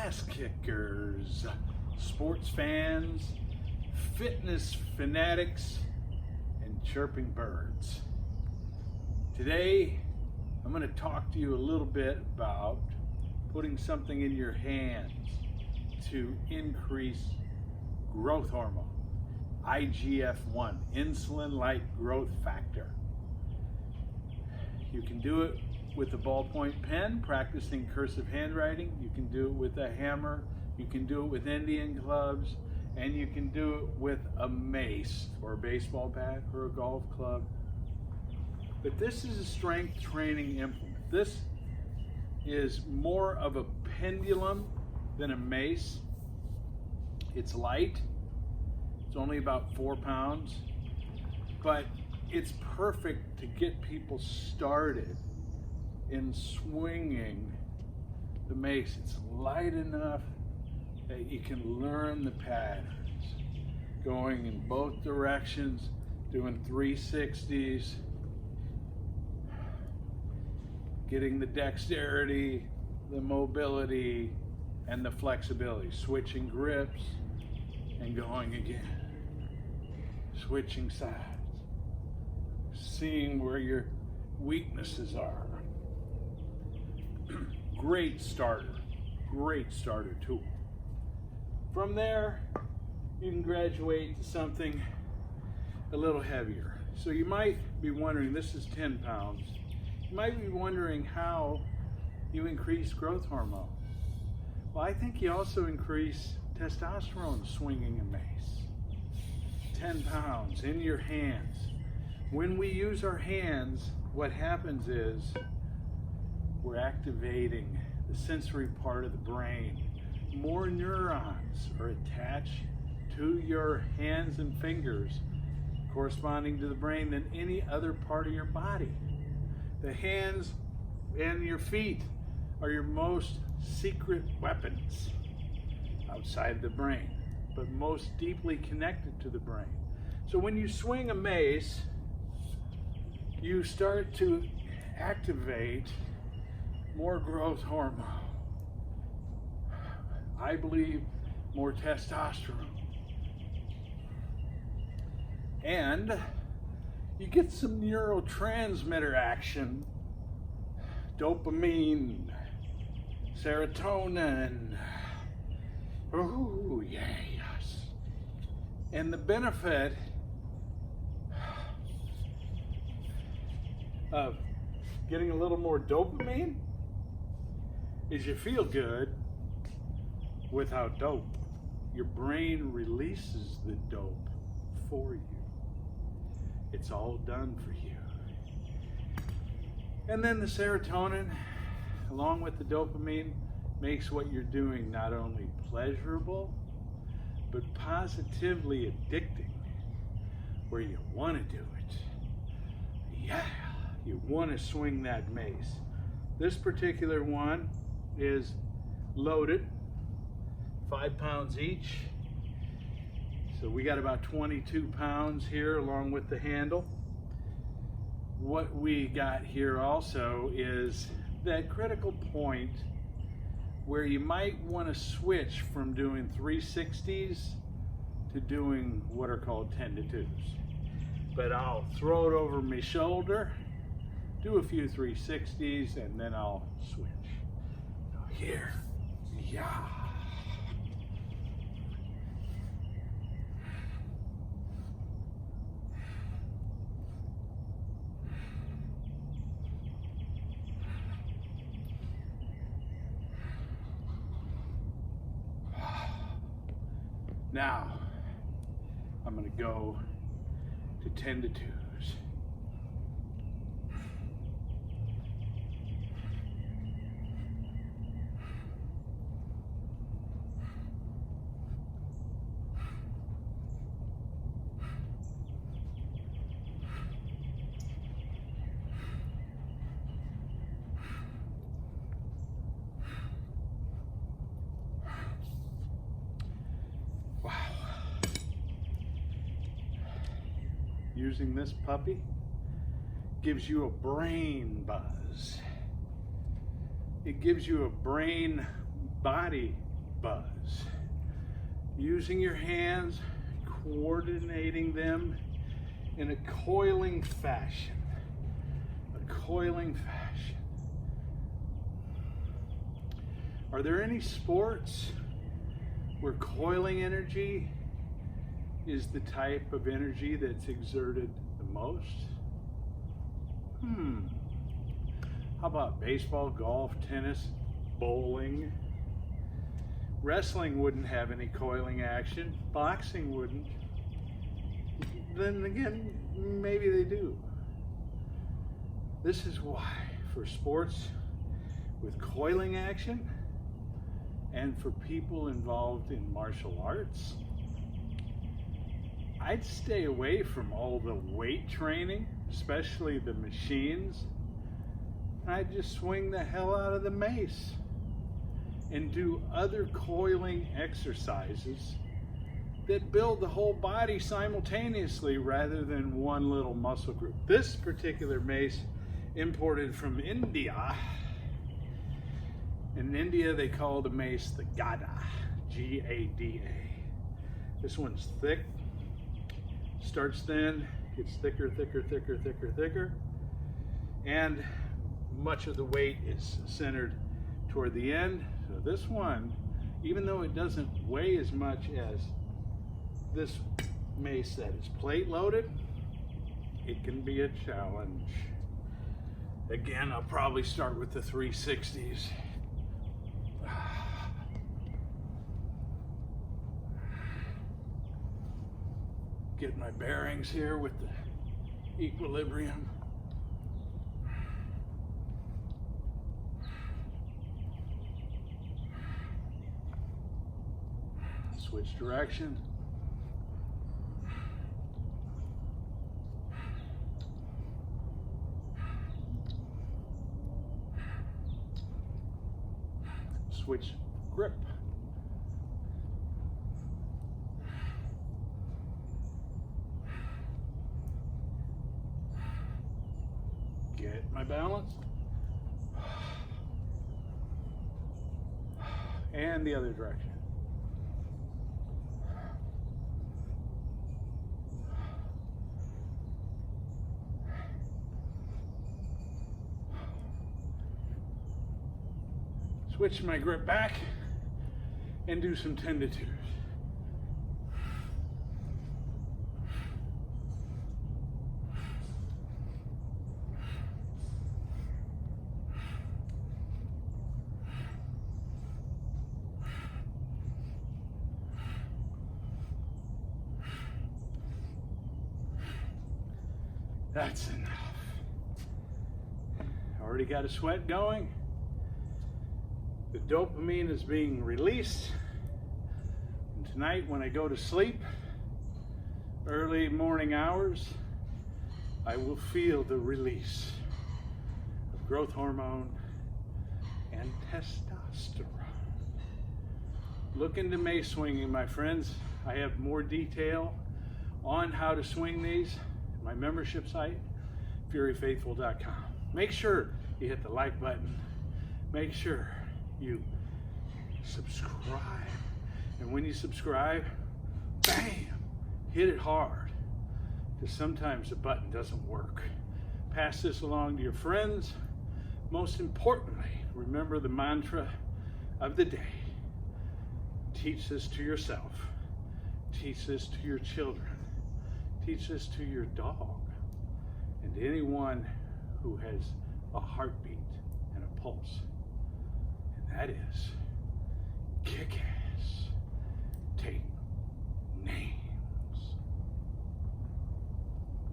ass kickers, sports fans, fitness fanatics, and chirping birds. Today, I'm going to talk to you a little bit about putting something in your hands to increase growth hormone, IGF-1, insulin-like growth factor. You can do it with a ballpoint pen, practicing cursive handwriting. You can do it with a hammer. You can do it with Indian clubs, and you can do it with a mace or a baseball bat or a golf club. But this is a strength training implement. This is more of a pendulum than a mace. It's light. It's only about 4 pounds, but it's perfect to get people started in swinging the mace. It's light enough that you can learn the patterns, going in both directions, doing 360s, getting the dexterity, the mobility, and the flexibility, switching grips and going again, switching sides, seeing where your weaknesses are. Great starter tool. From there, you can graduate to something a little heavier. So you might be wondering, this is 10 pounds. You might be wondering how you increase growth hormone. Well, I think you also increase testosterone swinging a mace. 10 pounds in your hands. When we use our hands, what happens is we're activating the sensory part of the brain. More neurons are attached to your hands and fingers corresponding to the brain than any other part of your body. The hands and your feet are your most secret weapons outside the brain, but most deeply connected to the brain. So when you swing a mace, you start to activate more growth hormone. I believe more testosterone. And you get some neurotransmitter action, dopamine, serotonin. Oh, yes. And the benefit of getting a little more dopamine is you feel good without dope. Your brain releases the dope for you. It's all done for you. And then the serotonin, along with the dopamine, makes what you're doing not only pleasurable, but positively addicting, where you want to do it. Yeah, you want to swing that mace. This particular one is loaded, 5 pounds each. So we got about 22 pounds here along with the handle. What we got here also is that critical point where you might want to switch from doing 360s to doing what are called 10 to 2s. But I'll throw it over my shoulder, do a few 360s, and then I'll switch. Here, yeah. Now, I'm going to go to 10 to 2s. Using this puppy gives you a brain buzz. It gives you a brain body buzz. Using your hands, coordinating them in a coiling fashion. A coiling fashion. Are there any sports where coiling energy is the type of energy that's exerted the most? How about baseball, golf, tennis, bowling? Wrestling wouldn't have any coiling action. Boxing wouldn't. Then again, maybe they do. This is why for sports with coiling action and for people involved in martial arts, I'd stay away from all the weight training, especially the machines. I'd just swing the hell out of the mace and do other coiling exercises that build the whole body simultaneously rather than one little muscle group. This particular mace imported from India. In India, they call the mace the Gada, G-A-D-A. This one's thick, starts thin, gets thicker, thicker, thicker, thicker, thicker, and much of the weight is centered toward the end. So this one, even though it doesn't weigh as much as this mace that is plate loaded, it can be a challenge. Again, I'll probably start with the 360s. Get my bearings here with the equilibrium. Switch direction. Switch grip. Get my balance. And the other direction. Switch my grip back and do some 10 to 2s. That's enough. Already got a sweat going. The dopamine is being released. And tonight when I go to sleep, early morning hours, I will feel the release of growth hormone and testosterone. Look into mace swinging, my friends. I have more detail on how to swing these at my membership site, furyfaithful.com. Make sure you hit the like button. Make sure you subscribe, and when you subscribe, bam, hit it hard, because sometimes the button doesn't work. Pass this along to your friends. Most importantly, remember the mantra of the day. Teach this to yourself. Teach this to your children. Teach this to your dog, and to anyone who has a heartbeat and a pulse. That is kick ass.